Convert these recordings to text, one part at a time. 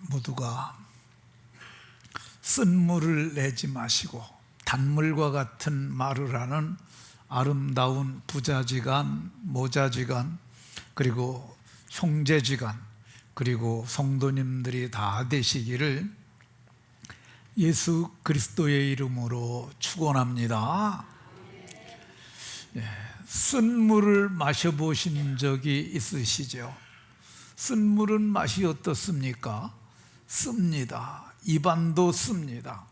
모두가 쓴물을 내지 마시고 단물과 같은 말을 하는 아름다운 부자지간, 모자지간, 그리고 형제지간, 그리고 성도님들이 다 되시기를 예수 그리스도의 이름으로 축원합니다. 쓴물을 마셔보신 적이 있으시죠? 쓴물은 맛이 어떻습니까? 씁니다. 입안도 씁니다.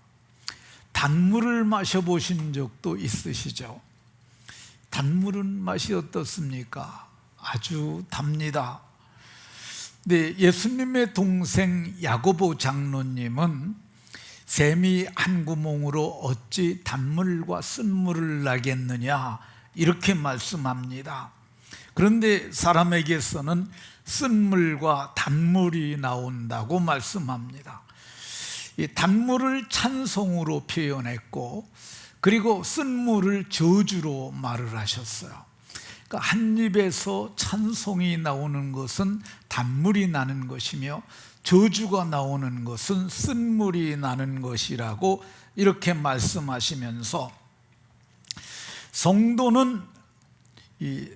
단물을 마셔보신 적도 있으시죠? 단물은 맛이 어떻습니까? 아주 답니다. 네, 예수님의 동생 야고보 장로님은 샘이 한 구멍으로 어찌 단물과 쓴물을 나겠느냐 이렇게 말씀합니다. 그런데 사람에게서는 쓴물과 단물이 나온다고 말씀합니다. 이 단물을 찬송으로 표현했고, 그리고 쓴물을 저주로 말을 하셨어요. 그러니까 한 입에서 찬송이 나오는 것은 단물이 나는 것이며, 저주가 나오는 것은 쓴물이 나는 것이라고 이렇게 말씀하시면서, 성도는 이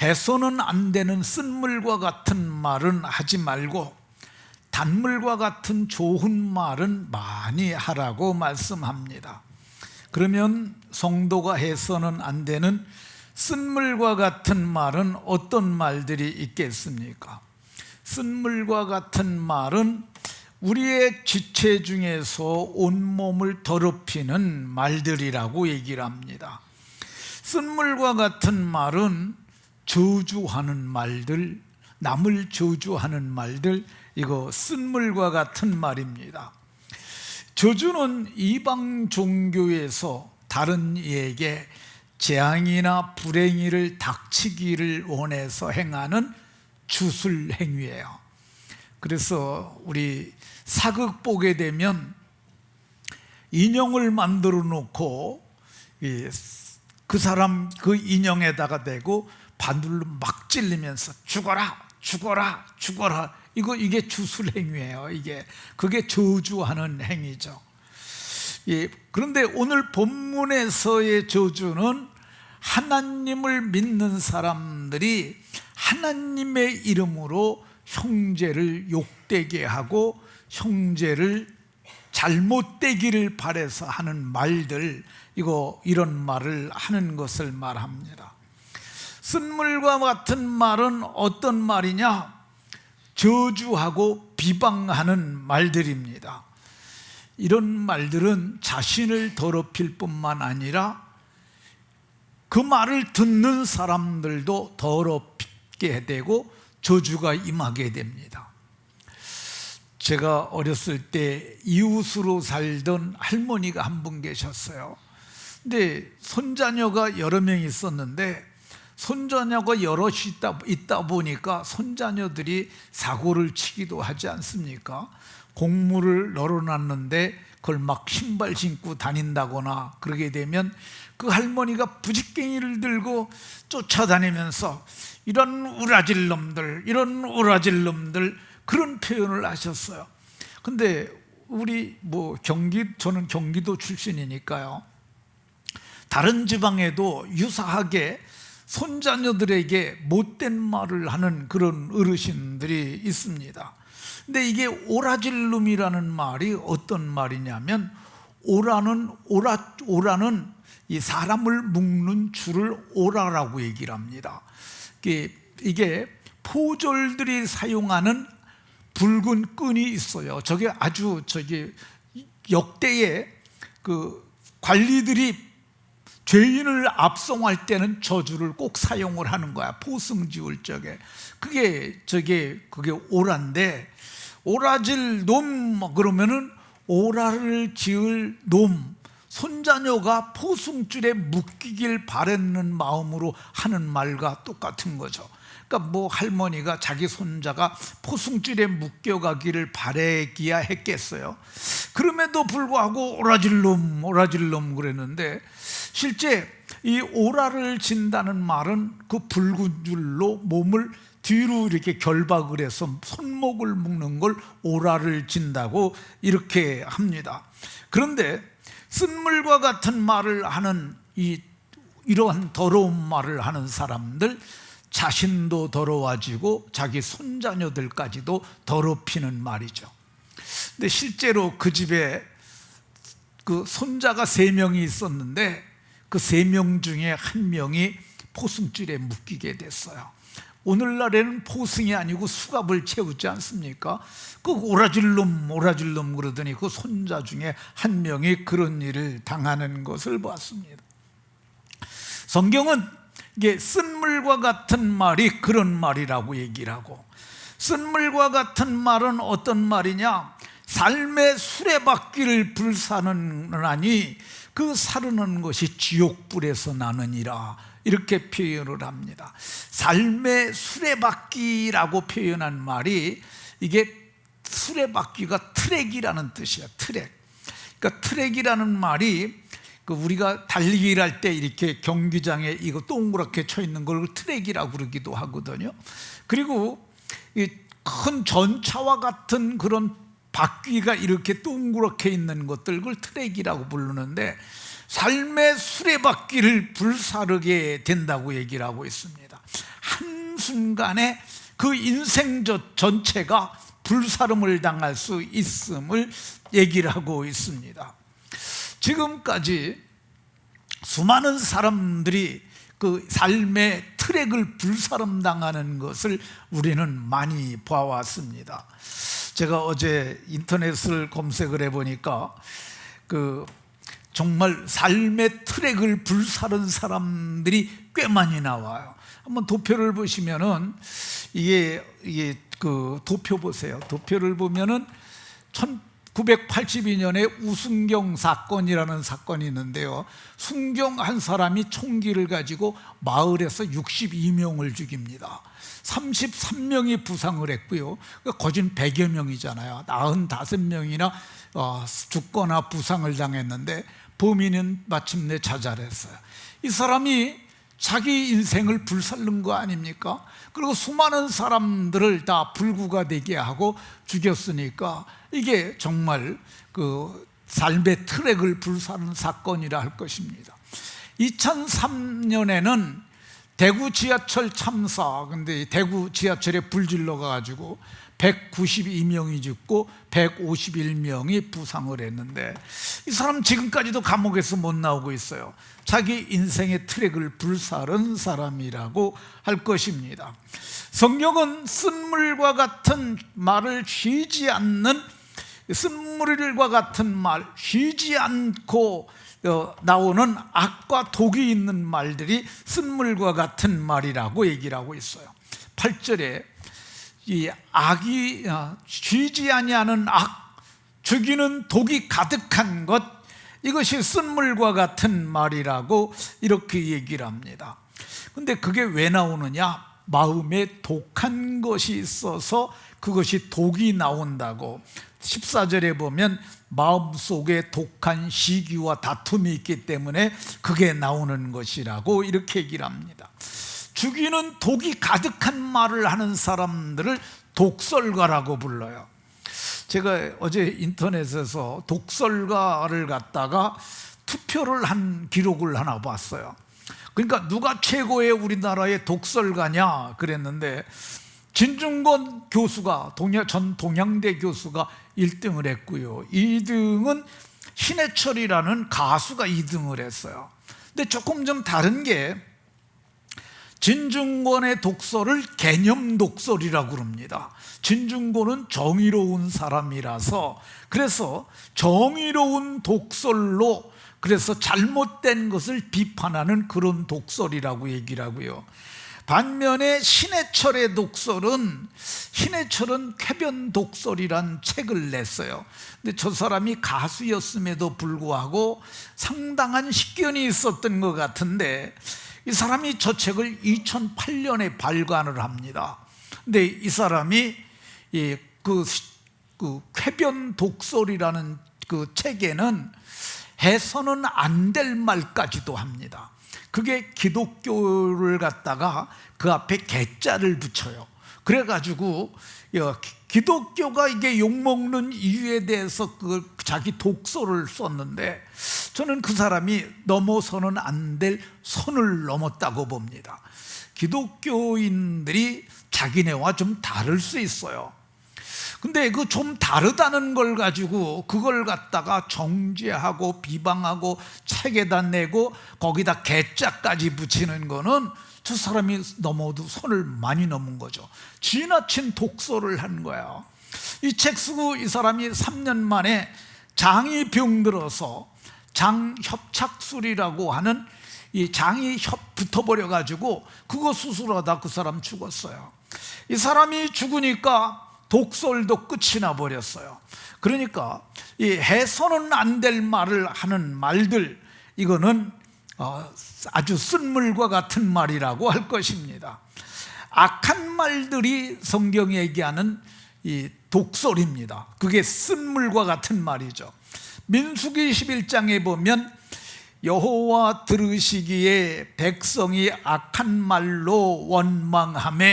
해서는 안 되는 쓴물과 같은 말은 하지 말고 단물과 같은 좋은 말은 많이 하라고 말씀합니다. 그러면 성도가 해서는 안 되는 쓴물과 같은 말은 어떤 말들이 있겠습니까? 쓴물과 같은 말은 우리의 지체 중에서 온몸을 더럽히는 말들이라고 얘기를 합니다. 쓴물과 같은 말은 저주하는 말들, 남을 저주하는 말들, 이거 쓴물과 같은 말입니다. 저주는 이방 종교에서 다른 이에게 재앙이나 불행이를 닥치기를 원해서 행하는 주술 행위예요. 그래서 우리 사극 보게 되면 인형을 만들어 놓고 그 사람 그 인형에다가 대고 바늘로 막 찔리면서 죽어라 죽어라 죽어라, 이게 주술 행위예요. 그게 저주하는 행위죠. 그런데 오늘 본문에서의 저주는 하나님을 믿는 사람들이 하나님의 이름으로 형제를 욕되게 하고 형제를 잘못되기를 바라서 하는 말들, 이런 말을 하는 것을 말합니다. 쓴물과 같은 말은 어떤 말이냐? 저주하고 비방하는 말들입니다. 이런 말들은 자신을 더럽힐 뿐만 아니라 그 말을 듣는 사람들도 더럽게 되고 저주가 임하게 됩니다. 제가 어렸을 때 이웃으로 살던 할머니가 한 분 계셨어요. 근데 손자녀가 여러 명 있었는데 손자녀가 여럿이 있다 보니까 손자녀들이 사고를 치기도 하지 않습니까? 곡물을 널어놨는데 그걸 막 신발 신고 다닌다거나 그러게 되면 그 할머니가 부직갱이를 들고 쫓아다니면서 이런 우라질 놈들, 이런 우라질 놈들, 그런 표현을 하셨어요. 근데 저는 경기도 출신이니까요, 다른 지방에도 유사하게 손자녀들에게 못된 말을 하는 그런 어르신들이 있습니다. 근데 이게 오라질놈이라는 말이 어떤 말이냐면, 오라는 이 사람을 묶는 줄을 오라라고 얘기를 합니다. 이게 포졸들이 사용하는 붉은 끈이 있어요. 저게 아주 역대에 그 관리들이 죄인을 압송할 때는 저주를 꼭 사용을 하는 거야. 포승 지을 적에. 그게 오라인데, 오라질 놈 그러면은 오라를 지을 놈, 손자녀가 포승줄에 묶이길 바라는 마음으로 하는 말과 똑같은 거죠. 그러니까 할머니가 자기 손자가 포승줄에 묶여가기를 바라기야 했겠어요. 그럼에도 불구하고 오라질 놈 그랬는데, 실제 이 오라를 진다는 말은 그 붉은 줄로 몸을 뒤로 이렇게 결박을 해서 손목을 묶는 걸 오라를 진다고 이렇게 합니다. 그런데 쓴물과 같은 말을 하는 이러한 더러운 말을 하는 사람들, 자신도 더러워지고 자기 손자녀들까지도 더럽히는 말이죠. 근데 실제로 그 집에 그 손자가 3명이 있었는데 그 3명 중에 1명이 포승줄에 묶이게 됐어요. 오늘날에는 포승이 아니고 수갑을 채우지 않습니까? 그 오라질놈 그러더니 그 손자 중에 1명이 그런 일을 당하는 것을 봤습니다. 성경은 이게 쓴물과 같은 말이 그런 말이라고 얘기를 하고, 쓴물과 같은 말은 어떤 말이냐? 삶의 수레바퀴를 불사르나니 그 사르는 것이 지옥불에서 나느니라, 이렇게 표현을 합니다. 삶의 수레바퀴라고 표현한 말이, 이게 수레바퀴가 트랙이라는 뜻이야. 트랙. 그러니까 트랙이라는 말이 우리가 달리기를 할 때 이렇게 경기장에 이거 동그랗게 쳐 있는 걸 트랙이라고 그러기도 하거든요. 그리고 이 큰 전차와 같은 그런 바퀴가 이렇게 동그랗게 있는 것들, 그걸 트랙이라고 부르는데, 삶의 수레바퀴를 불사르게 된다고 얘기를 하고 있습니다. 한순간에 그 인생 전체가 불사름을 당할 수 있음을 얘기를 하고 있습니다. 지금까지 수많은 사람들이 그 삶의 트랙을 불사름 당하는 것을 우리는 많이 봐왔습니다. 제가 어제 인터넷을 검색을 해보니까 정말 삶의 트랙을 불사른 사람들이 꽤 많이 나와요. 한번 도표를 보시면은 이게 도표 보세요. 도표를 보면은 1982년에 우순경 사건이라는 사건이 있는데요, 순경 한 사람이 총기를 가지고 마을에서 62명을 죽입니다. 33명이 부상을 했고요. 거진 100여 명이잖아요. 95명이나 죽거나 부상을 당했는데 범인은 마침내 자살했어요. 이 사람이 자기 인생을 불살른 거 아닙니까? 그리고 수많은 사람들을 다 불구가 되게 하고 죽였으니까 이게 정말 그 삶의 트랙을 불사른 사건이라 할 것입니다. 2003년에는 대구 지하철 참사, 근데 대구 지하철에 불질러 가지고 192명이 죽고 151명이 부상을 했는데, 이 사람 지금까지도 감옥에서 못 나오고 있어요. 자기 인생의 트랙을 불사른 사람이라고 할 것입니다. 성경은 쓴물과 같은 말을 쉬지 않는, 쓴물과 같은 말, 쉬지 않고 나오는 악과 독이 있는 말들이 쓴물과 같은 말이라고 얘기를 하고 있어요. 8절에 이 악이 쉬지 아니하는 악, 죽이는 독이 가득한 것, 이것이 쓴물과 같은 말이라고 이렇게 얘기를 합니다. 근데 그게 왜 나오느냐? 마음에 독한 것이 있어서 그것이 독이 나온다고. 14절에 보면 마음속에 독한 시기와 다툼이 있기 때문에 그게 나오는 것이라고 이렇게 얘기를 합니다. 죽이는 독이 가득한 말을 하는 사람들을 독설가라고 불러요. 제가 어제 인터넷에서 독설가를 갖다가 투표를 한 기록을 하나 봤어요. 그러니까 누가 최고의 우리나라의 독설가냐 그랬는데, 진중권 교수가, 전 동양대 교수가 1등을 했고요, 2등은 신해철이라는 가수가 2등을 했어요. 근데 조금 좀 다른 게, 진중권의 독설을 개념 독설이라고 그럽니다. 진중권은 정의로운 사람이라서, 그래서 정의로운 독설로, 그래서 잘못된 것을 비판하는 그런 독설이라고 얘기를 하고요. 반면에 신해철의 독설은, 신해철은 쾌변 독설이란 책을 냈어요. 근데 저 사람이 가수였음에도 불구하고 상당한 식견이 있었던 것 같은데, 이 사람이 저 책을 2008년에 발간을 합니다. 근데 이 사람이 그 쾌변 독설이라는 그 책에는 해서는 안 될 말까지도 합니다. 그게 기독교를 갖다가 그 앞에 개자를 붙여요. 그래가지고 기독교가 이게 욕먹는 이유에 대해서 그 자기 독서를 썼는데, 저는 그 사람이 넘어서는 안 될 선을 넘었다고 봅니다. 기독교인들이 자기네와 좀 다를 수 있어요. 근데 그 좀 다르다는 걸 가지고 그걸 갖다가 정죄하고 비방하고 책에다 내고 거기다 개짜까지 붙이는 거는 저 사람이 넘어도 선을 많이 넘은 거죠. 지나친 독서를 한 거야. 이 책 쓰고 이 사람이 3년 만에 장이 병들어서 장협착술이라고 하는 이 장이 붙어버려 가지고 그거 수술하다 그 사람 죽었어요. 이 사람이 죽으니까 독설도 끝이 나 버렸어요. 그러니까 이 해서는 안 될 말을 하는 말들, 이거는 아주 쓴물과 같은 말이라고 할 것입니다. 악한 말들이 성경이 얘기하는 이 독설입니다. 그게 쓴물과 같은 말이죠. 민수기 11장에 보면 여호와 들으시기에 백성이 악한 말로 원망하며,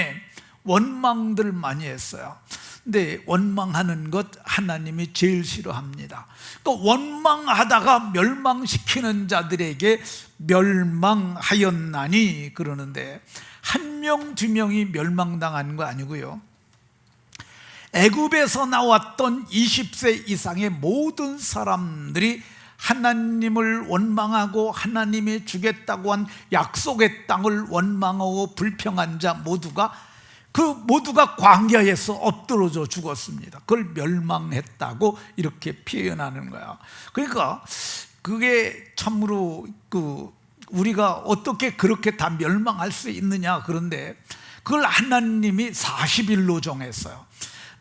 원망들 많이 했어요. 근데 원망하는 것 하나님이 제일 싫어합니다. 그러니까 원망하다가 멸망시키는 자들에게 멸망하였나니 그러는데, 한 명, 두 명이 멸망당한 거 아니고요. 애굽에서 나왔던 20세 이상의 모든 사람들이 하나님을 원망하고 하나님이 주겠다고 한 약속의 땅을 원망하고 불평한 자 모두가 광야에서 엎드러져 죽었습니다. 그걸 멸망했다고 이렇게 표현하는 거야. 그러니까 그게 참으로 우리가 어떻게 그렇게 다 멸망할 수 있느냐. 그런데 그걸 하나님이 40일로 정했어요.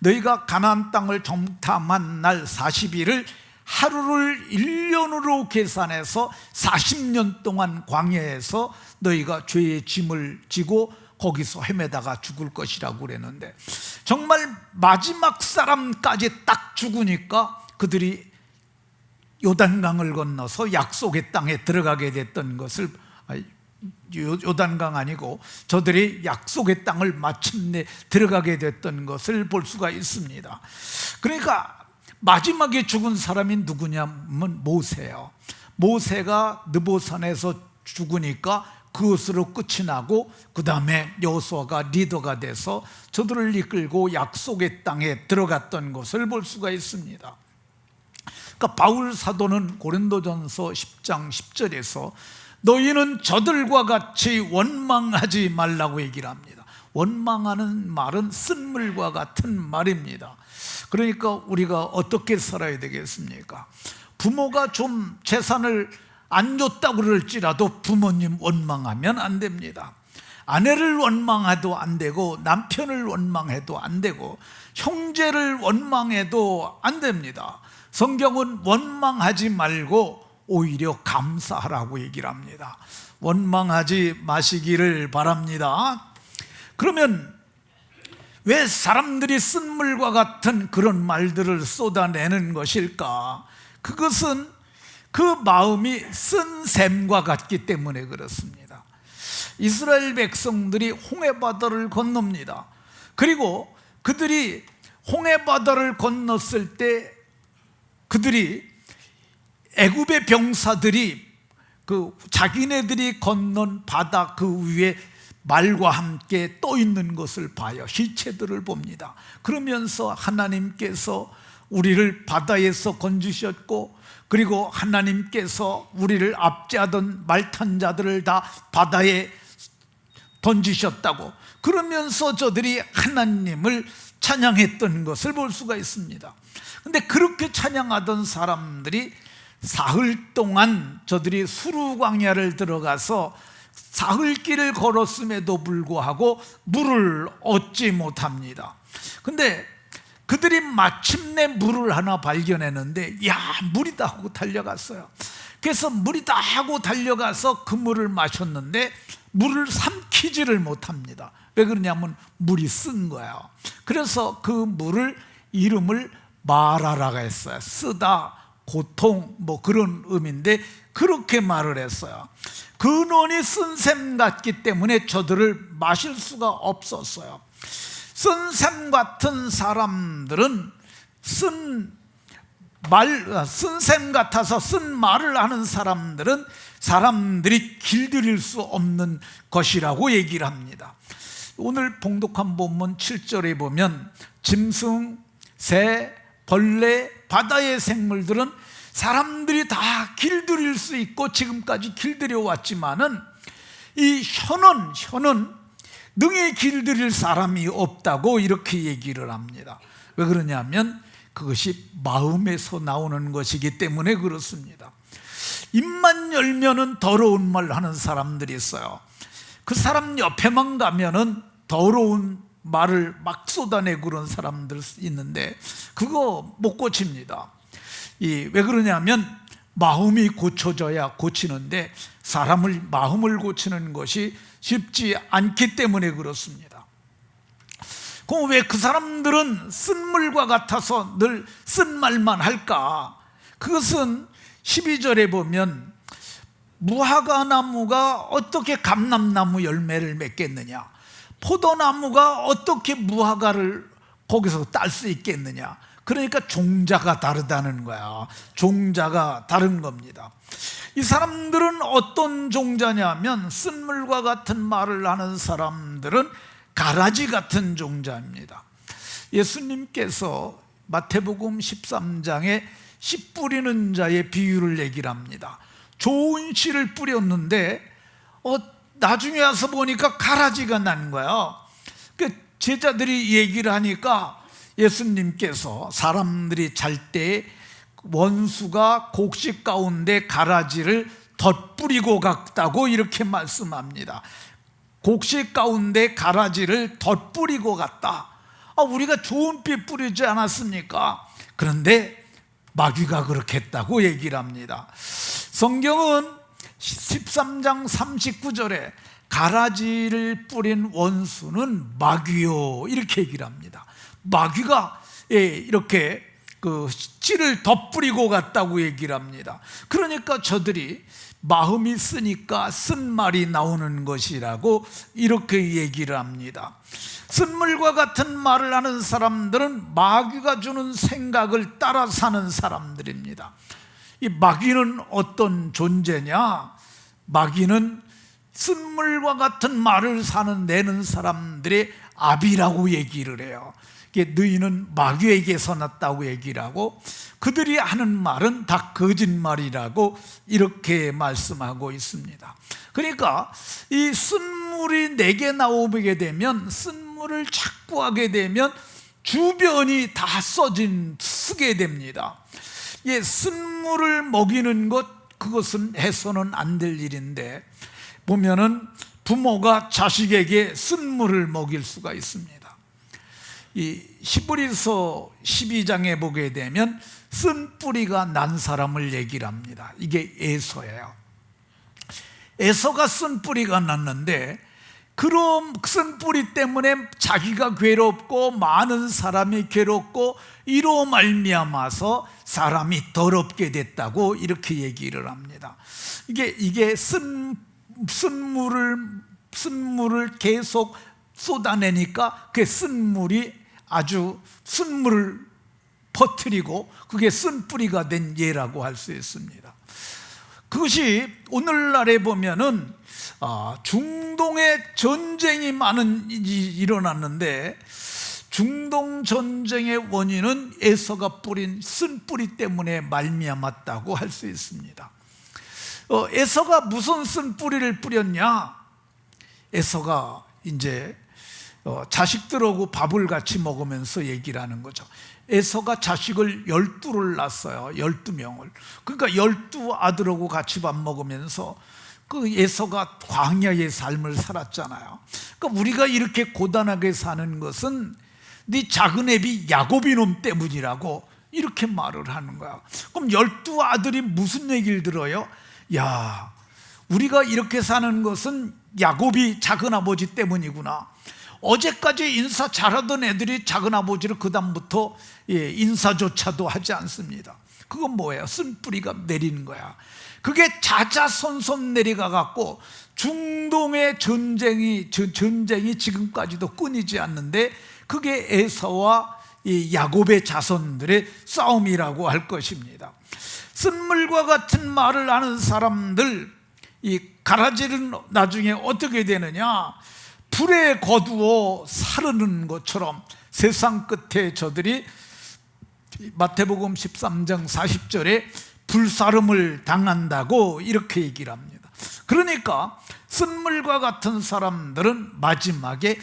너희가 가나안 땅을 정탐한 날 40일을 하루를 1년으로 계산해서 40년 동안 광야에서 너희가 죄의 짐을 지고 거기서 헤매다가 죽을 것이라고 그랬는데, 정말 마지막 사람까지 딱 죽으니까 그들이 요단강을 건너서 약속의 땅에 들어가게 됐던 것을, 요단강 아니고 저들이 약속의 땅을 마침내 들어가게 됐던 것을 볼 수가 있습니다. 그러니까 마지막에 죽은 사람이 누구냐면 모세예요. 모세가 느보산에서 죽으니까 그것으로 끝이 나고, 그 다음에 여호수아가 리더가 돼서 저들을 이끌고 약속의 땅에 들어갔던 것을 볼 수가 있습니다. 그러니까 바울 사도는 고린도전서 10장 10절에서 너희는 저들과 같이 원망하지 말라고 얘기를 합니다. 원망하는 말은 쓴물과 같은 말입니다. 그러니까 우리가 어떻게 살아야 되겠습니까? 부모가 좀 재산을 안 줬다고 그럴지라도 부모님 원망하면 안 됩니다. 아내를 원망해도 안 되고, 남편을 원망해도 안 되고, 형제를 원망해도 안 됩니다. 성경은 원망하지 말고 오히려 감사하라고 얘기를 합니다. 원망하지 마시기를 바랍니다. 그러면 왜 사람들이 쓴물과 같은 그런 말들을 쏟아내는 것일까? 그것은 그 마음이 쓴 샘과 같기 때문에 그렇습니다. 이스라엘 백성들이 홍해바다를 건넙니다. 그리고 그들이 홍해바다를 건넜을 때 그들이 애굽의 병사들이 자기네들이 건넌 바다 그 위에 말과 함께 떠 있는 것을 봐요. 시체들을 봅니다. 그러면서 하나님께서 우리를 바다에서 건지셨고, 그리고 하나님께서 우리를 압제하던 말탄 자들을 다 바다에 던지셨다고, 그러면서 저들이 하나님을 찬양했던 것을 볼 수가 있습니다. 근데 그렇게 찬양하던 사람들이 사흘 동안 저들이 수르 광야를 들어가서 사흘길을 걸었음에도 불구하고 물을 얻지 못합니다. 근데 그들이 마침내 물을 하나 발견했는데, 야, 물이다 하고 달려갔어요. 그래서 물이다 하고 달려가서 그 물을 마셨는데 물을 삼키지를 못합니다. 왜 그러냐면 물이 쓴 거예요. 그래서 그 물을 이름을 마라라고 했어요. 쓰다, 고통, 뭐 그런 의미인데 그렇게 말을 했어요. 근원이 쓴 샘 같기 때문에 저들을 마실 수가 없었어요. 쓴 셈 같은 사람들은 쓴 셈 같아서 쓴 말을 하는 사람들은 사람들이 길들일 수 없는 것이라고 얘기를 합니다. 오늘 봉독한 본문 7절에 보면 짐승, 새, 벌레, 바다의 생물들은 사람들이 다 길들일 수 있고 지금까지 길들여 왔지만은 이 혀는 능히 길들일 사람이 없다고 이렇게 얘기를 합니다. 왜 그러냐면 그것이 마음에서 나오는 것이기 때문에 그렇습니다. 입만 열면은 더러운 말 하는 사람들이 있어요. 그 사람 옆에만 가면은 더러운 말을 막 쏟아내고 그런 사람들 있는데 그거 못 고칩니다. 왜 그러냐면 마음이 고쳐져야 고치는데 사람을 마음을 고치는 것이 쉽지 않기 때문에 그렇습니다. 그럼 왜 그 사람들은 쓴물과 같아서 늘 쓴 말만 할까? 그것은 12절에 보면 무화과나무가 어떻게 감람나무 열매를 맺겠느냐, 포도나무가 어떻게 무화과를 거기서 딸 수 있겠느냐. 그러니까 종자가 다르다는 거야. 종자가 다른 겁니다. 이 사람들은 어떤 종자냐면 쓴물과 같은 말을 하는 사람들은 가라지 같은 종자입니다. 예수님께서 마태복음 13장에 씨 뿌리는 자의 비유를 얘기를 합니다. 좋은 씨를 뿌렸는데 나중에 와서 보니까 가라지가 난 거야. 제자들이 얘기를 하니까 예수님께서 사람들이 잘 때 원수가 곡식 가운데 가라지를 덧뿌리고 갔다고 이렇게 말씀합니다. 곡식 가운데 가라지를 덧뿌리고 갔다. 우리가 좋은 피 뿌리지 않았습니까? 그런데 마귀가 그렇게 했다고 얘기를 합니다. 성경은 13장 39절에 가라지를 뿌린 원수는 마귀요 이렇게 얘기를 합니다. 마귀가 이렇게 그 씨를 덧뿌리고 갔다고 얘기를 합니다. 그러니까 저들이 마음이 쓰니까 쓴 말이 나오는 것이라고 이렇게 얘기를 합니다. 쓴물과 같은 말을 하는 사람들은 마귀가 주는 생각을 따라 사는 사람들입니다. 이 마귀는 어떤 존재냐? 마귀는 쓴물과 같은 말을 내는 사람들의 압이라고 얘기를 해요. 너희는 마귀에게서 났다고 얘기를 하고 그들이 하는 말은 다 거짓말이라고 이렇게 말씀하고 있습니다. 그러니까 이 쓴물이 내게 나오게 되면, 쓴물을 자꾸 하게 되면 주변이 다 쓰게 됩니다. 쓴물을 먹이는 것, 그것은 해서는 안 될 일인데 보면은 부모가 자식에게 쓴물을 먹일 수가 있습니다. 이 히브리서 12장에 보게 되면 쓴 뿌리가 난 사람을 얘기를 합니다. 이게 에서예요. 에서가 쓴 뿌리가 났는데 그럼 쓴 뿌리 때문에 자기가 괴롭고 많은 사람이 괴롭고 이로 말미암아서 사람이 더럽게 됐다고 이렇게 얘기를 합니다. 이게 쓴물을 계속 쏟아내니까 그 쓴물이 아주 쓴물을 퍼뜨리고 그게 쓴 뿌리가 된 예라고 할 수 있습니다. 그것이 오늘날에 보면은 중동에 전쟁이 일어났는데 중동 전쟁의 원인은 에서가 뿌린 쓴 뿌리 때문에 말미암았다고 할 수 있습니다. 에서가 무슨 쓴 뿌리를 뿌렸냐? 에서가 이제 자식들하고 밥을 같이 먹으면서 얘기를 하는 거죠. 에서가 자식을 12를 낳았어요. 12명을. 그러니까 12아들하고 같이 밥 먹으면서 그 에서가 광야의 삶을 살았잖아요. 그러니까 우리가 이렇게 고단하게 사는 것은 네 작은 애비 야곱이 놈 때문이라고 이렇게 말을 하는 거야. 그럼 12아들이 무슨 얘기를 들어요? 야, 우리가 이렇게 사는 것은 야곱이 작은아버지 때문이구나. 어제까지 인사 잘하던 애들이 작은아버지를 그 다음부터 인사조차도 하지 않습니다. 그건 뭐예요? 쓴뿌리가 내리는 거야. 그게 자자손손 내려가 갖고 중동의 전쟁이 지금까지도 끊이지 않는데 그게 에서와 이 야곱의 자손들의 싸움이라고 할 것입니다. 쓴물과 같은 말을 하는 사람들, 이 가라지는 나중에 어떻게 되느냐, 불에 거두어 사르는 것처럼 세상 끝에 저들이 마태복음 13장 40절에 불사름을 당한다고 이렇게 얘기를 합니다. 그러니까 쓴물과 같은 사람들은 마지막에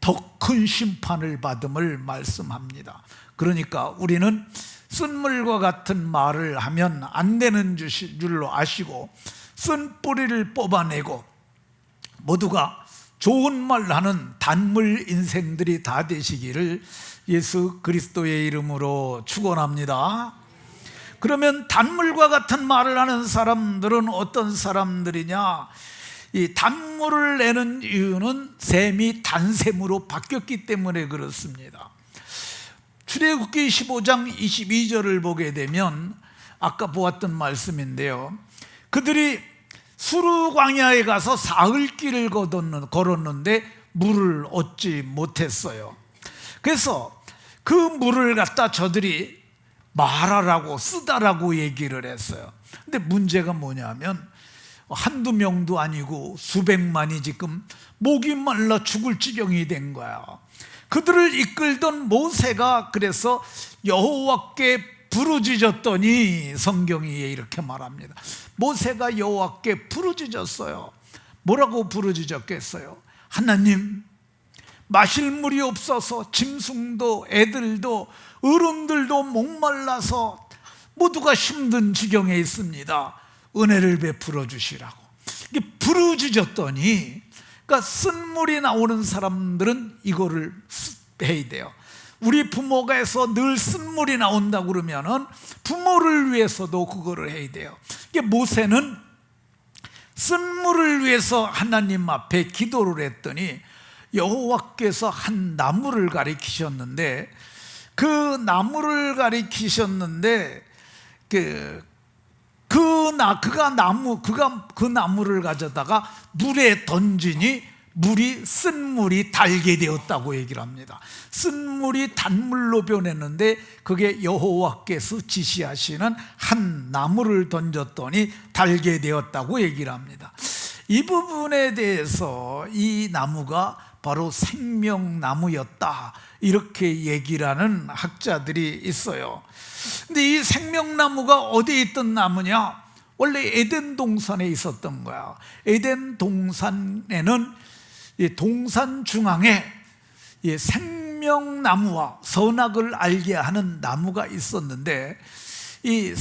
더 큰 심판을 받음을 말씀합니다. 그러니까 우리는 쓴물과 같은 말을 하면 안 되는 줄로 아시고 쓴 뿌리를 뽑아내고 모두가 좋은 말 하는 단물 인생들이 다 되시기를 예수 그리스도의 이름으로 축원합니다. 그러면 단물과 같은 말을 하는 사람들은 어떤 사람들이냐? 이 단물을 내는 이유는 셈이 단셈으로 바뀌었기 때문에 그렇습니다. 출애굽기 15장 22절을 보게 되면 아까 보았던 말씀인데요, 그들이 수르 광야에 가서 사흘 길을 걸었는데 물을 얻지 못했어요. 그래서 그 물을 갖다 저들이 말하라고 쓰다라고 얘기를 했어요. 근데 문제가 뭐냐면 한두 명도 아니고 수백만이 지금 목이 말라 죽을 지경이 된 거야. 그들을 이끌던 모세가 그래서 여호와께 부르짖었더니 성경이 이렇게 말합니다. 모세가 여호와께 부르짖었어요. 뭐라고 부르짖었겠어요? 하나님, 마실 물이 없어서 짐승도 애들도 어른들도 목말라서 모두가 힘든 지경에 있습니다. 은혜를 베풀어 주시라고 부르짖었더니, 그러니까 쓴물이 나오는 사람들은 이거를 해야 돼요. 우리 부모가 해서 늘 쓴물이 나온다고 그러면은 부모를 위해서도 그거를 해야 돼요. 이게 모세는 쓴물을 위해서 하나님 앞에 기도를 했더니 여호와께서 한 나무를 가리키셨는데 그 나무를 가져다가 물에 던지니 물이 쓴물이 달게 되었다고 얘기를 합니다. 쓴물이 단물로 변했는데 그게 여호와께서 지시하시는 한 나무를 던졌더니 달게 되었다고 얘기를 합니다. 이 부분에 대해서 이 나무가 바로 생명나무였다, 이렇게 얘기를 하는 학자들이 있어요. 근데 이 생명나무가 어디에 있던 나무냐? 원래 에덴 동산에 있었던 거야. 에덴 동산에는 동산 중앙에 생명나무와 선악을 알게 하는 나무가 있었는데, 이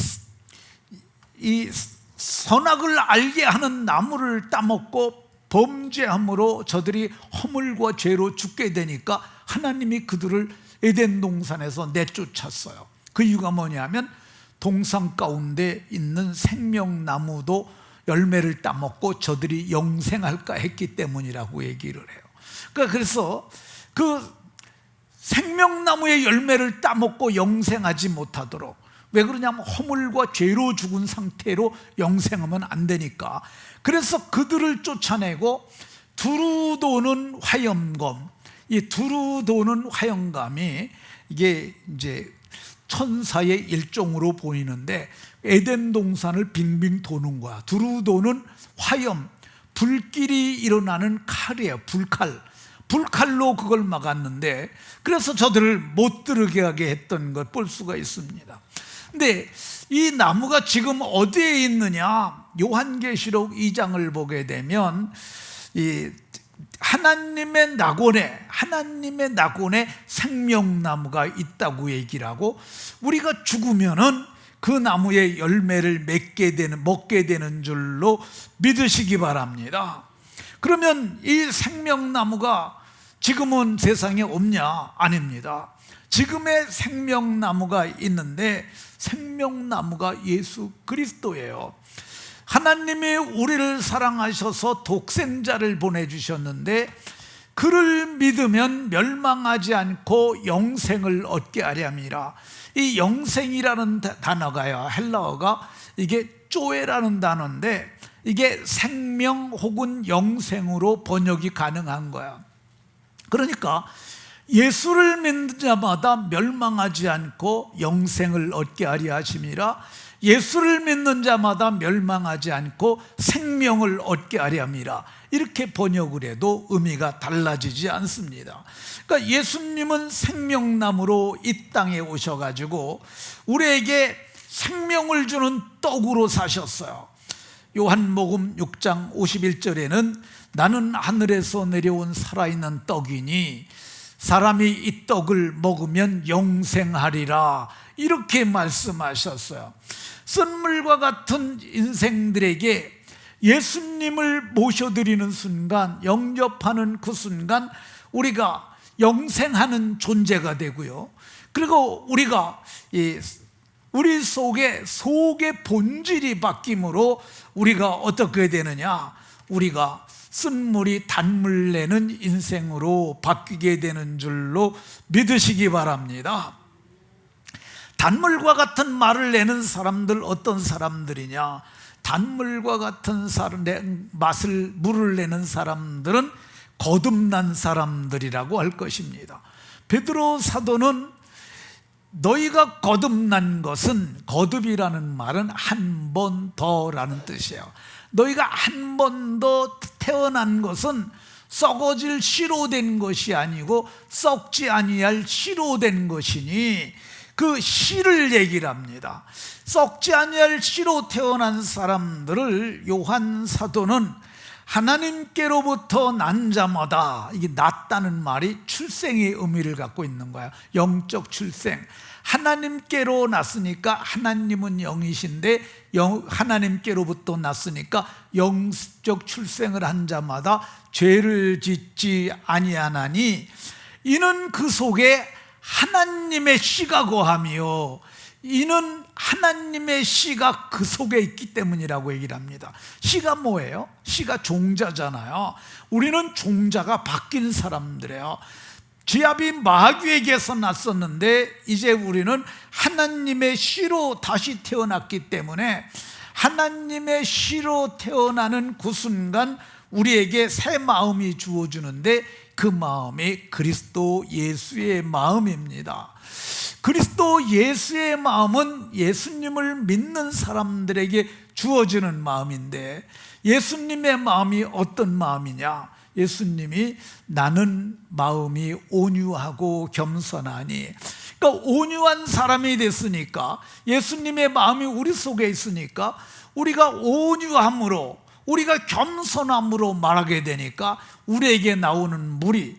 선악을 알게 하는 나무를 따먹고 범죄함으로 저들이 허물과 죄로 죽게 되니까 하나님이 그들을 에덴 동산에서 내쫓았어요. 그 이유가 뭐냐면 동산 가운데 있는 생명나무도 열매를 따먹고 저들이 영생할까 했기 때문이라고 얘기를 해요. 그래서 그 생명나무의 열매를 따먹고 영생하지 못하도록, 왜 그러냐면 허물과 죄로 죽은 상태로 영생하면 안 되니까. 그래서 그들을 쫓아내고 두루 도는 화염검, 이 두루 도는 화염감이 이게 이제 천사의 일종으로 보이는데 에덴 동산을 빙빙 도는 거야. 두루 도는 화염, 불길이 일어나는 칼이에요. 불칼로 그걸 막았는데, 그래서 저들을 못 들어게 하게 했던 걸 볼 수가 있습니다. 근데 이 나무가 지금 어디에 있느냐? 요한계시록 2장을 보게 되면 이 하나님의 낙원에 생명나무가 있다고 얘기를 하고, 우리가 죽으면은 그 나무의 열매를 먹게 되는 줄로 믿으시기 바랍니다. 그러면 이 생명나무가 지금은 세상에 없냐? 아닙니다. 지금의 생명나무가 있는데 생명나무가 예수 그리스도예요. 하나님이 우리를 사랑하셔서 독생자를 보내주셨는데 그를 믿으면 멸망하지 않고 영생을 얻게 하렵니다. 이 영생이라는 단어가요, 헬라어가 이게 쪼에라는 단어인데 이게 생명 혹은 영생으로 번역이 가능한 거야. 그러니까 예수를 믿는 자마다 멸망하지 않고 영생을 얻게 하려 하심이라. 예수를 믿는 자마다 멸망하지 않고 생명을 얻게 하려 함이라. 이렇게 번역을 해도 의미가 달라지지 않습니다. 그러니까 예수님은 생명나무로 이 땅에 오셔가지고 우리에게 생명을 주는 떡으로 사셨어요. 요한복음 6장 51절에는 나는 하늘에서 내려온 살아있는 떡이니 사람이 이 떡을 먹으면 영생하리라, 이렇게 말씀하셨어요. 쓴물과 같은 인생들에게 예수님을 모셔드리는 순간, 영접하는 그 순간 우리가 영생하는 존재가 되고요, 그리고 우리가 우리 속의 본질이 바뀜으로 우리가 어떻게 되느냐, 우리가 쓴물이 단물 내는 인생으로 바뀌게 되는 줄로 믿으시기 바랍니다. 단물과 같은 말을 내는 사람들 어떤 사람들이냐? 단물과 같은 물을 내는 사람들은 거듭난 사람들이라고 할 것입니다. 베드로 사도는 너희가 거듭난 것은, 거듭이라는 말은 한 번 더라는 뜻이에요. 너희가 한 번 더 태어난 것은 썩어질 씨로 된 것이 아니고 썩지 아니할 씨로 된 것이니, 그 씨를 얘기를 합니다. 썩지 아니할 씨로 태어난 사람들을 요한 사도는 하나님께로부터 난 자마다, 이게 낳다는 말이 출생의 의미를 갖고 있는 거야. 영적 출생. 하나님께로 났으니까 하나님은 영이신데 하나님께로부터 났으니까 영적 출생을 한 자마다 죄를 짓지 아니하나니 이는 그 속에 하나님의 씨가 거하며, 이는 하나님의 씨가 그 속에 있기 때문이라고 얘기를 합니다. 씨가 뭐예요? 씨가 종자잖아요. 우리는 종자가 바뀐 사람들이에요. 지압이 마귀에게서 났었는데 이제 우리는 하나님의 씨로 다시 태어났기 때문에 하나님의 씨로 태어나는 그 순간 우리에게 새 마음이 주어주는데 그 마음이 그리스도 예수의 마음입니다. 그리스도 예수의 마음은 예수님을 믿는 사람들에게 주어지는 마음인데, 예수님의 마음이 어떤 마음이냐? 예수님이 나는 마음이 온유하고 겸손하니, 그러니까 온유한 사람이 됐으니까, 예수님의 마음이 우리 속에 있으니까 우리가 온유함으로, 우리가 겸손함으로 말하게 되니까 우리에게 나오는 물이,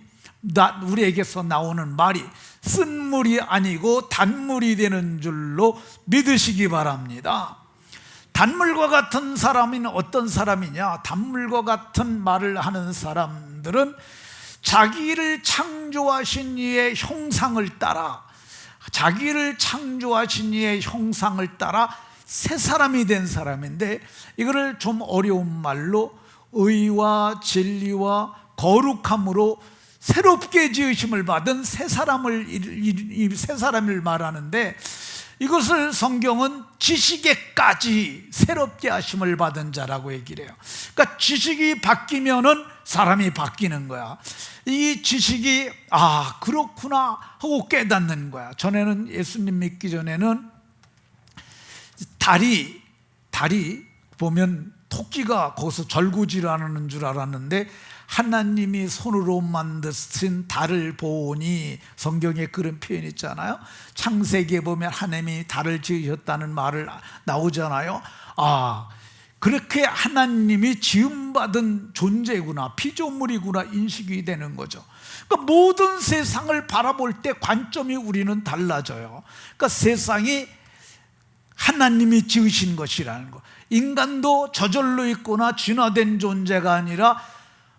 우리에게서 나오는 말이 쓴물이 아니고 단물이 되는 줄로 믿으시기 바랍니다. 단물과 같은 사람은 어떤 사람이냐? 단물과 같은 말을 하는 사람들은 자기를 창조하신 이의 형상을 따라, 자기를 창조하신 이의 형상을 따라 새 사람이 된 사람인데, 이거를 좀 어려운 말로 의와 진리와 거룩함으로 새롭게 지으심을 받은 새 사람을 말하는데, 이것을 성경은 지식에까지 새롭게 하심을 받은 자라고 얘기를 해요. 그러니까 지식이 바뀌면은 사람이 바뀌는 거야. 이 지식이 그렇구나 하고 깨닫는 거야. 전에는, 예수님 믿기 전에는 달이 보면 토끼가 거기서 절구질하는 줄 알았는데, 하나님이 손으로 만드신 달을 보니, 성경에 그런 표현이 있잖아요. 창세기에 보면 하나님이 달을 지으셨다는 말을 나오잖아요. 그렇게 하나님이 지음받은 존재구나, 피조물이구나 인식이 되는 거죠. 그러니까 모든 세상을 바라볼 때 관점이 우리는 달라져요. 그러니까 세상이 하나님이 지으신 것이라는 거, 인간도 저절로 있거나 진화된 존재가 아니라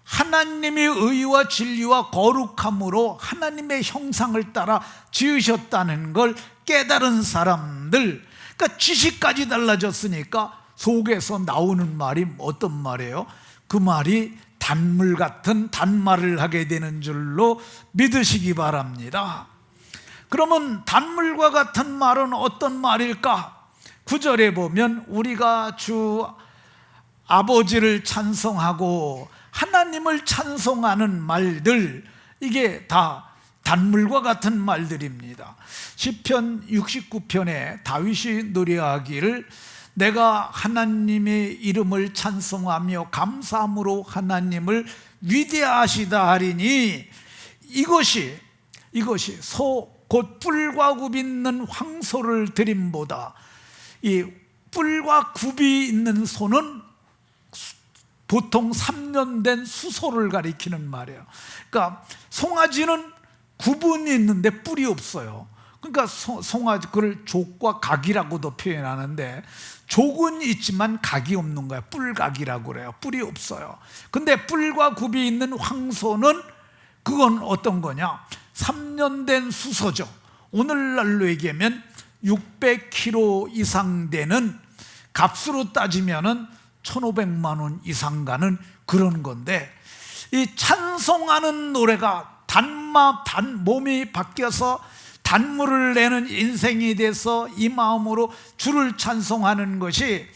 하나님의 의와 진리와 거룩함으로 하나님의 형상을 따라 지으셨다는 걸 깨달은 사람들, 그러니까 지식까지 달라졌으니까 속에서 나오는 말이 어떤 말이에요? 그 말이 단물 같은 단말을 하게 되는 줄로 믿으시기 바랍니다. 그러면 단물과 같은 말은 어떤 말일까? 9절에 보면 우리가 주 아버지를 찬송하고 하나님을 찬송하는 말들, 이게 다 단물과 같은 말들입니다. 시편 69편에 다윗이 노래하기를 내가 하나님의 이름을 찬송하며 감사함으로 하나님을 위대하시다 하리니 이것이 소 곧 뿔과 굽이 있는 황소를 드림보다, 이 뿔과 굽이 있는 소는 보통 3년 된 수소를 가리키는 말이에요. 그러니까 송아지는 굽은 있는데 뿔이 없어요. 그러니까 송아지, 그걸 족과 각이라고도 표현하는데, 족은 있지만 각이 없는 거야. 뿔각이라고 그래요. 뿔이 없어요. 근데 뿔과 굽이 있는 황소는 그건 어떤 거냐? 3년 된 수소죠. 오늘날로 얘기하면 600kg 이상 되는, 값으로 따지면은 1,500만 원 이상 가는 그런 건데, 이 찬송하는 노래가 몸이 바뀌어서 단물을 내는 인생이 돼서 이 마음으로 주를 찬송하는 것이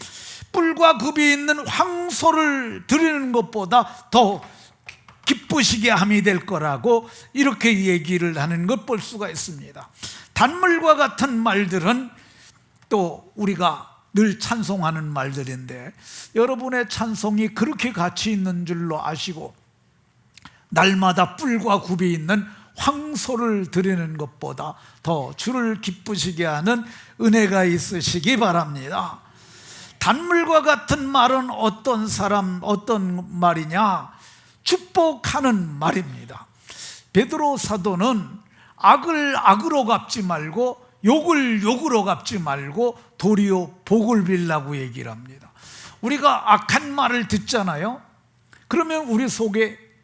뿔과 굽이 있는 황소를 드리는 것보다 더 기쁘시게 함이 될 거라고 이렇게 얘기를 하는 것 볼 수가 있습니다. 단물과 같은 말들은 또 우리가 늘 찬송하는 말들인데, 여러분의 찬송이 그렇게 가치 있는 줄로 아시고 날마다 뿔과 굽이 있는 황소를 드리는 것보다 더 주를 기쁘시게 하는 은혜가 있으시기 바랍니다. 단물과 같은 말은 어떤 말이냐? 축복하는 말입니다. 베드로 사도는 악을 악으로 갚지 말고 욕을 욕으로 갚지 말고 도리어 복을 빌라고 얘기를 합니다. 우리가 악한 말을 듣잖아요. 그러면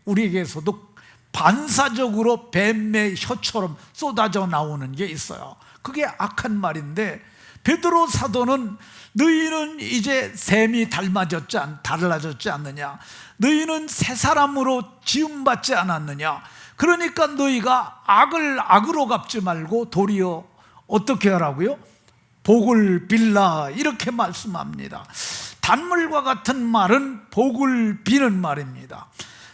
우리에게서도 반사적으로 뱀의 혀처럼 쏟아져 나오는 게 있어요. 그게 악한 말인데, 베드로 사도는 너희는 이제 샘이 달라졌지 않느냐, 너희는 새 사람으로 지음받지 않았느냐, 그러니까 너희가 악을 악으로 갚지 말고 도리어 어떻게 하라고요? 복을 빌라, 이렇게 말씀합니다. 단물과 같은 말은 복을 비는 말입니다.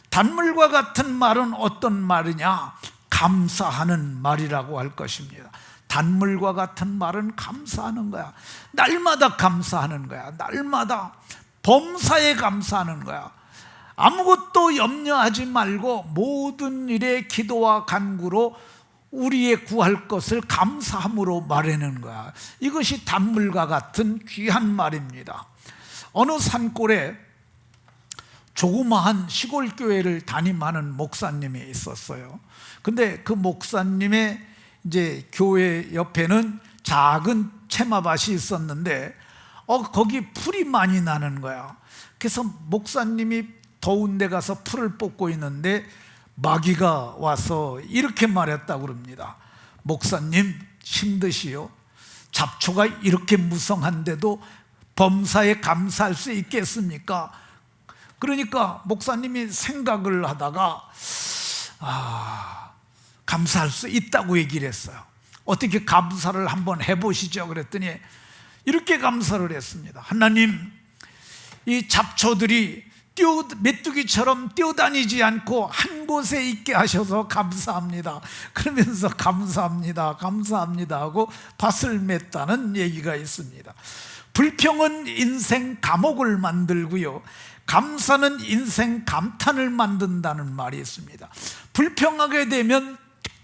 단물과 같은 말은 어떤 말이냐? 감사하는 말이라고 할 것입니다. 단물과 같은 말은 감사하는 거야. 날마다 감사하는 거야. 날마다 범사에 감사하는 거야. 아무것도 염려하지 말고 모든 일에 기도와 간구로 우리의 구할 것을 감사함으로 말하는 거야. 이것이 단물과 같은 귀한 말입니다. 어느 산골에 조그마한 시골 교회를 담임하는 목사님이 있었어요. 근데 그 목사님의 이제 교회 옆에는 작은 채마밭이 있었는데 거기 풀이 많이 나는 거야. 그래서 목사님이 더운 데 가서 풀을 뽑고 있는데 마귀가 와서 이렇게 말했다고 그럽니다. 목사님, 힘드시오. 잡초가 이렇게 무성한데도 범사에 감사할 수 있겠습니까? 그러니까 목사님이 생각을 하다가 감사할 수 있다고 얘기를 했어요. 어떻게 감사를 한번 해보시죠? 그랬더니 이렇게 감사를 했습니다. 하나님, 이 잡초들이 메뚜기처럼 뛰어다니지 않고 한 곳에 있게 하셔서 감사합니다. 그러면서 감사합니다 하고 밭을 맸다는 얘기가 있습니다. 불평은 인생 감옥을 만들고요, 감사는 인생 감탄을 만든다는 말이 있습니다. 불평하게 되면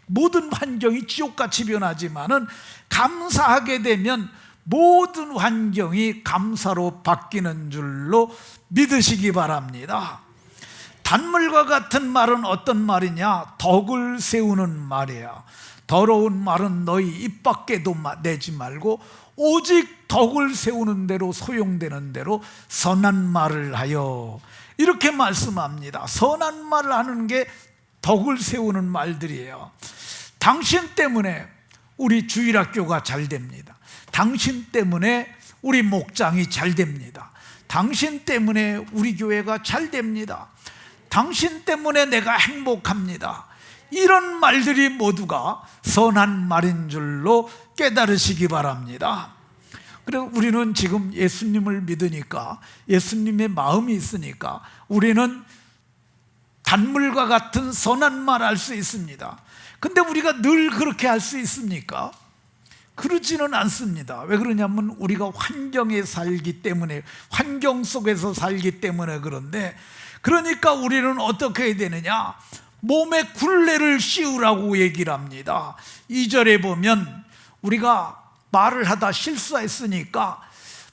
모든 환경이 지옥같이 변하지만은 감사하게 되면 모든 환경이 감사로 바뀌는 줄로 믿으시기 바랍니다. 단물과 같은 말은 어떤 말이냐? 덕을 세우는 말이야. 더러운 말은 너희 입 밖에도 내지 말고 오직 덕을 세우는 대로, 소용되는 대로 선한 말을 하여, 이렇게 말씀합니다. 선한 말을 하는 게 덕을 세우는 말들이에요. 당신 때문에 우리 주일학교가 잘 됩니다. 당신 때문에 우리 목장이 잘 됩니다. 당신 때문에 우리 교회가 잘 됩니다. 당신 때문에 내가 행복합니다. 이런 말들이 모두가 선한 말인 줄로 깨달으시기 바랍니다. 그리고 우리는 지금 예수님을 믿으니까, 예수님의 마음이 있으니까 우리는 단물과 같은 선한 말 할 수 있습니다. 근데 우리가 늘 그렇게 할 수 있습니까? 그러지는 않습니다. 왜 그러냐면 우리가 환경에 살기 때문에, 환경 속에서 살기 때문에 그런데, 그러니까 우리는 어떻게 해야 되느냐? 몸에 굴레를 씌우라고 얘기를 합니다. 2절에 보면 우리가 말을 하다 실수했으니까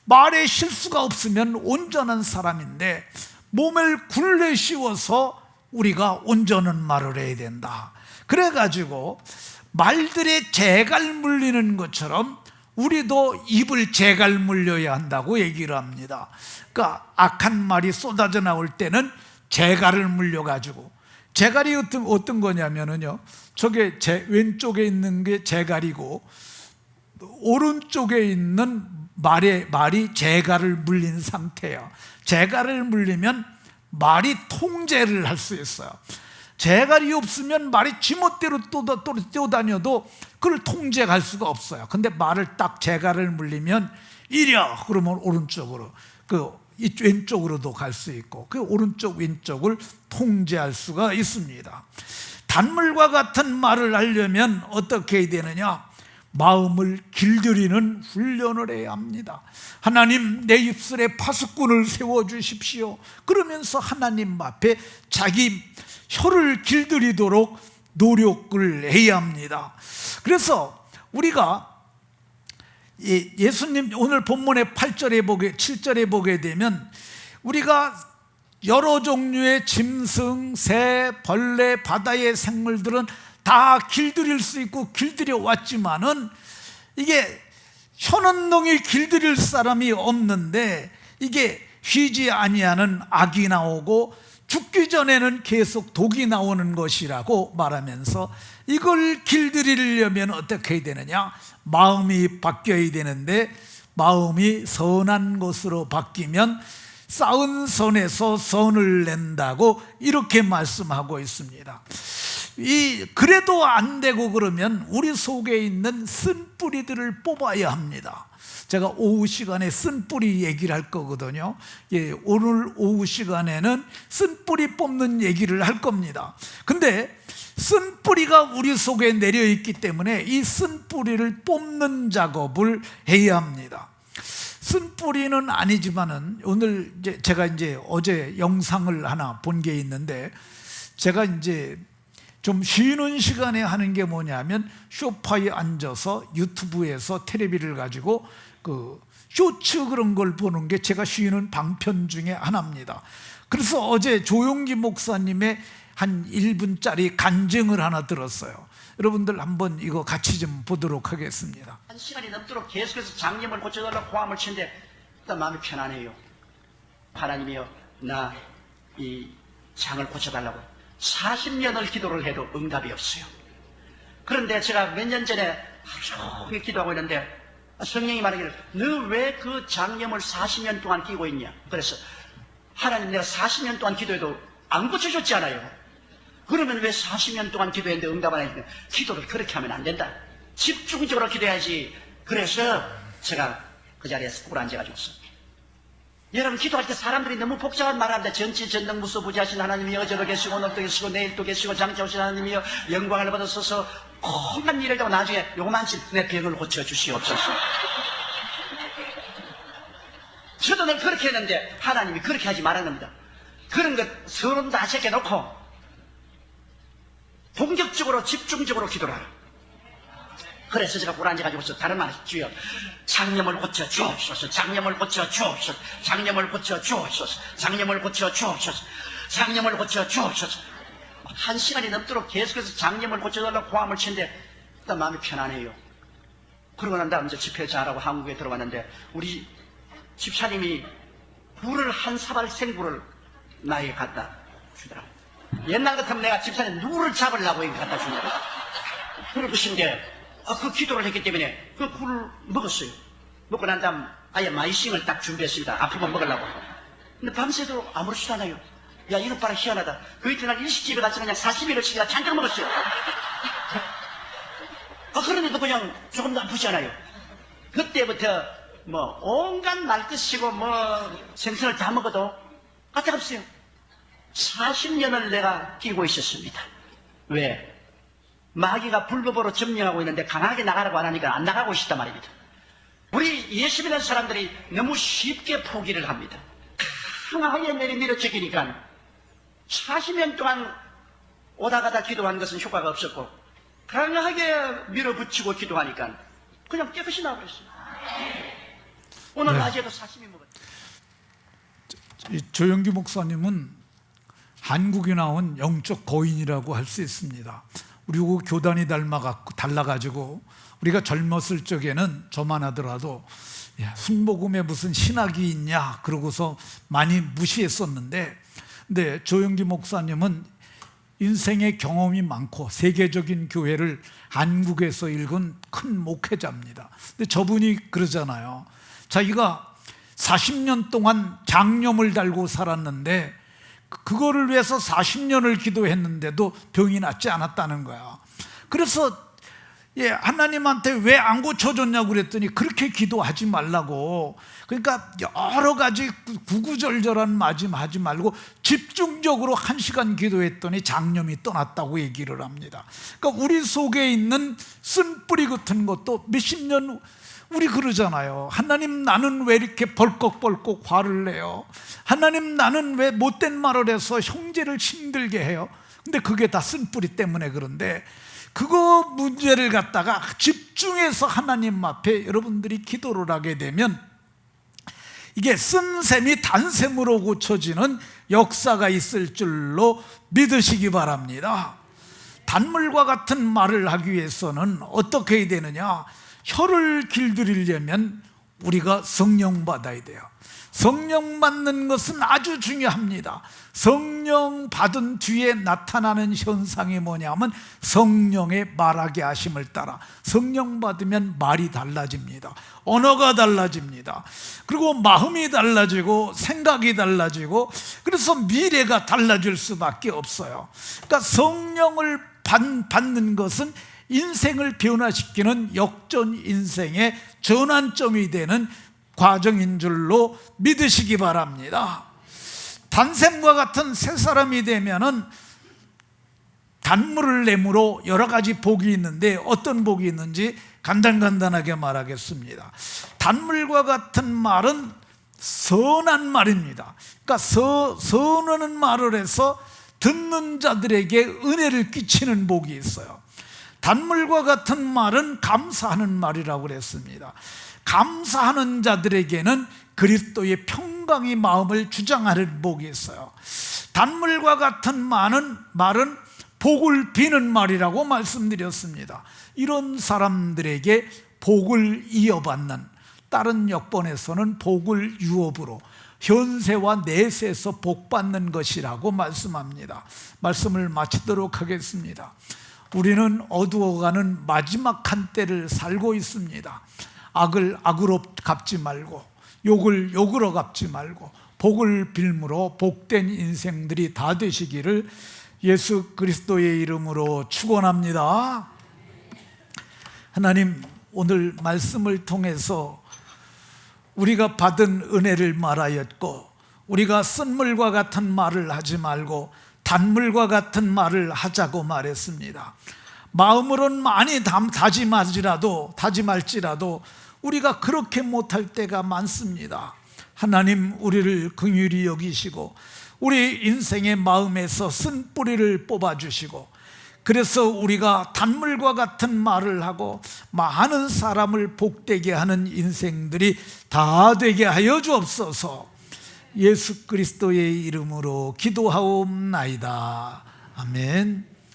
말에 실수가 없으면 온전한 사람인데 몸을 굴레 씌워서 우리가 온전한 말을 해야 된다. 그래가지고 말들의 재갈 물리는 것처럼 우리도 입을 재갈 물려야 한다고 얘기를 합니다. 그러니까 악한 말이 쏟아져 나올 때는 재갈을 물려가지고, 재갈이 어떤 거냐면요, 저게 왼쪽에 있는 게 재갈이고 오른쪽에 있는 말이 재갈을 물린 상태예요. 재갈을 물리면 말이 통제를 할 수 있어요. 재갈이 없으면 말이 지멋대로 뛰어다녀도 그걸 통제할 수가 없어요. 근데 말을 딱 재갈을 물리면 이려 그러면 오른쪽으로, 왼쪽으로도 갈 수 있고, 그 오른쪽 왼쪽을 통제할 수가 있습니다. 단물과 같은 말을 하려면 어떻게 해야 되느냐? 마음을 길들이는 훈련을 해야 합니다. 하나님, 내 입술에 파수꾼을 세워주십시오. 그러면서 하나님 앞에 자기 혀를 길들이도록 노력을 해야 합니다. 그래서 우리가 예수님 오늘 본문의 7절에 보게 되면 우리가 여러 종류의 짐승, 새, 벌레, 바다의 생물들은 다 길들일 수 있고 길들여 왔지만은 이게 혀는동이 길들일 사람이 없는데 이게 쉬지 아니하는 악이 나오고 죽기 전에는 계속 독이 나오는 것이라고 말하면서 이걸 길들이려면 어떻게 해야 되느냐? 마음이 바뀌어야 되는데 마음이 선한 것으로 바뀌면 쌓은 선에서 선을 낸다고 이렇게 말씀하고 있습니다. 그래도 안 되고 그러면 우리 속에 있는 쓴뿌리들을 뽑아야 합니다. 제가 오후 시간에 쓴뿌리 얘기를 할 거거든요. 오늘 오후 시간에는 쓴뿌리 뽑는 얘기를 할 겁니다. 근데 쓴뿌리가 우리 속에 내려 있기 때문에 이 쓴뿌리를 뽑는 작업을 해야 합니다. 쓴뿌리는 아니지만은 오늘 제가 어제 영상을 하나 본 게 있는데, 제가 좀 쉬는 시간에 하는 게 뭐냐면 소파에 앉아서 유튜브에서 텔레비를 가지고 그 쇼츠 그런 걸 보는 게 제가 쉬는 방편 중에 하나입니다. 그래서 어제 조용기 목사님의 한 1분짜리 간증을 하나 들었어요. 여러분들 한번 이거 같이 좀 보도록 하겠습니다. 한 시간이 넘도록 계속해서 장염을 고쳐달라고 고함을 치는데 일단 마음이 편안해요. 하나님이여, 나 이 장을 고쳐달라고 40년을 기도를 해도 응답이 없어요. 그런데 제가 몇 년 전에 하루 종일 기도하고 있는데 성령이 말하기를, 너 왜 그 장염을 40년 동안 끼고 있냐? 그래서 하나님, 내가 40년 동안 기도해도 안 고쳐줬지 않아요? 그러면 왜 40년 동안 기도했는데 응답 안 해주냐? 기도를 그렇게 하면 안 된다. 집중적으로 기도해야지. 그래서 제가 그 자리에서 꿇어 앉아가지고, 여러분, 기도할 때 사람들이 너무 복잡한 말을 하는데, 전지전능무소부지하신 하나님이 어제도 계시고 오늘도 계시고 내일도 계시고 장차오신 하나님이여 영광을 받으소서, 온갖 일을 하고 나중에 요만치 내 병을 고쳐주시옵소서. 저도 늘 그렇게 했는데 하나님이 그렇게 하지 말라는 겁니다. 그런 것 서론 다 제껴놓고 본격적으로 집중적으로 기도를 하라. 그래서 제가 꿇어앉아가지고서 다른 말 주여, 장염을 고쳐 주옵소서, 장염을 고쳐 주옵소서, 장염을 고쳐 주옵소서, 장염을 고쳐 주옵소서, 장염을 고쳐 주옵소서. 한 시간이 넘도록 계속해서 장염을 고쳐달라고 고함을 치는데 일단 마음이 편안해요. 그러고 난 다음 집회 잘하고 한국에 들어왔는데 우리 집사님이 굴을 한 사발 생굴을 나에게 갖다 주더라고요. 옛날 같으면 내가 집사님 누구를 잡으려고 이렇게 갖다 주더라고요. 그러신 게 그 기도를 했기 때문에 그 굴을 먹었어요. 먹고 난 다음 아예 마이싱을 딱 준비했습니다. 아프면 먹으려고. 근데 밤새도록 아무렇지도 않아요. 야, 이것 봐라, 희한하다. 그 이튿날 일식집에 가서 그냥 40일어치기나 잔뜩 먹었어요. 그런데도 그냥 조금도 아프지 않아요. 그때부터 온갖 말끝이고 생선을 다 먹어도 까딱없어요. 40년을 내가 끼고 있었습니다. 왜? 마귀가 불법으로 점령하고 있는데 강하게 나가라고 안 하니까 안 나가고 있단 말입니다. 우리 예수 믿는 사람들이 너무 쉽게 포기를 합니다. 강하게 내리밀어지기니까 40년 동안 오다 가다 기도한 것은 효과가 없었고 강하게 밀어붙이고 기도하니까 그냥 깨끗이 나버렸어요. 오늘 낮에도 40이 먹었어요. 이 조영기 목사님은 한국에 나온 영적 거인이라고 할 수 있습니다. 그리고 교단이 달라가지고 우리가 젊었을 적에는 저만 하더라도 순복음에 무슨 신학이 있냐 그러고서 많이 무시했었는데, 근데 조영기 목사님은 인생의 경험이 많고 세계적인 교회를 한국에서 읽은 큰 목회자입니다. 근데 저분이 그러잖아요. 자기가 40년 동안 장염을 달고 살았는데 그거를 위해서 40년을 기도했는데도 병이 낫지 않았다는 거야. 그래서 하나님한테 왜 안 고쳐줬냐고 그랬더니 그렇게 기도하지 말라고. 그러니까 여러 가지 구구절절한 말하지 말고 집중적으로 1시간 기도했더니 장염이 떠났다고 얘기를 합니다. 그러니까 우리 속에 있는 쓴뿌리 같은 것도 몇십 년 우리 그러잖아요. 하나님, 나는 왜 이렇게 벌컥벌컥 화를 내요? 하나님, 나는 왜 못된 말을 해서 형제를 힘들게 해요? 근데 그게 다 쓴뿌리 때문에 그런데, 그거 문제를 갖다가 집중해서 하나님 앞에 여러분들이 기도를 하게 되면 이게 쓴 셈이 단셈으로 고쳐지는 역사가 있을 줄로 믿으시기 바랍니다. 단물과 같은 말을 하기 위해서는 어떻게 해야 되느냐? 혀를 길들이려면 우리가 성령 받아야 돼요. 성령 받는 것은 아주 중요합니다. 성령 받은 뒤에 나타나는 현상이 뭐냐면 성령의 말하게 하심을 따라 성령 받으면 말이 달라집니다. 언어가 달라집니다. 그리고 마음이 달라지고 생각이 달라지고, 그래서 미래가 달라질 수밖에 없어요. 그러니까 성령을 받는 것은 인생을 변화시키는 역전 인생의 전환점이 되는 과정인 줄로 믿으시기 바랍니다. 단샘과 같은 새 사람이 되면은 단물을 내므로 여러 가지 복이 있는데 어떤 복이 있는지 간단하게 말하겠습니다. 단물과 같은 말은 선한 말입니다. 그러니까 선하는 말을 해서 듣는 자들에게 은혜를 끼치는 복이 있어요. 단물과 같은 말은 감사하는 말이라고 그랬습니다. 감사하는 자들에게는 그리스도의 평강의 마음을 주장하는 복이 있어요. 단물과 같은 말은 복을 비는 말이라고 말씀드렸습니다. 이런 사람들에게 복을 이어받는, 다른 역본에서는 복을 유업으로, 현세와 내세에서 복받는 것이라고 말씀합니다. 말씀을 마치도록 하겠습니다. 우리는 어두워가는 마지막 한때를 살고 있습니다. 악을 악으로 갚지 말고, 욕을 욕으로 갚지 말고, 복을 빌므로 복된 인생들이 다 되시기를 예수 그리스도의 이름으로 축원합니다. 하나님, 오늘 말씀을 통해서 우리가 받은 은혜를 말하였고, 우리가 쓴물과 같은 말을 하지 말고 단물과 같은 말을 하자고 말했습니다. 마음으로는 많이 다짐할지라도 우리가 그렇게 못할 때가 많습니다. 하나님, 우리를 긍휼히 여기시고 우리 인생의 마음에서 쓴 뿌리를 뽑아주시고, 그래서 우리가 단물과 같은 말을 하고 많은 사람을 복되게 하는 인생들이 다 되게 하여 주옵소서. 예수 그리스도의 이름으로 기도하옵나이다. 아멘.